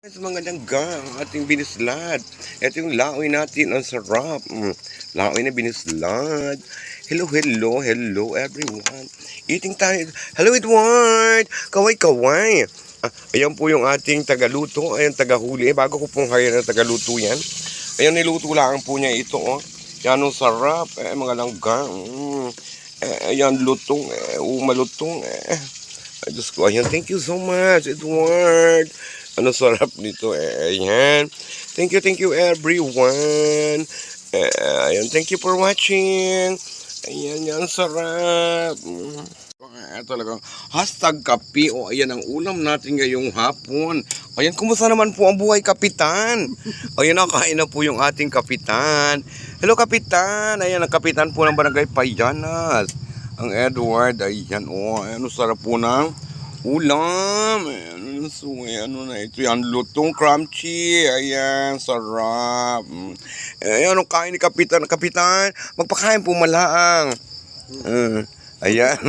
Magandang gang ating binislad. Ito yung laoy natin. Ang sarap. Laoy na binislad. Hello everyone. Eating tayo. Hello Edward. Kaway. Ayan po yung ating tagaluto. Ayan tagahuli. Bago ko pong hire na tagaluto yan. Ayan niluto lang po niya ito. Yan ang sarap. Mga langgang. Ayan lutong. Malutong. Ay, Diyos ko. Ayan. Thank you so much Edward. Ano sarap nito ayan. Thank you everyone. Ayan, thank you for watching. Ayan, yan sarap. Talagang hashtag kape. Ayan ang ulam natin ngayong hapon. Ayan, kumusta naman po ang buhay, Kapitan? Ayan, nakain na po yung ating Kapitan. Hello, Kapitan. Ayan, ang Kapitan po ng Barangay Payanas. Ang Edward, ayan, ayan, sarap po ng ulam. Ayan, so, ano na ito yan, lutong crunchy. Ayan, sarap. Ayan, ang kain ni Kapitan. Kapitan, magpakain po malaang. Ayan.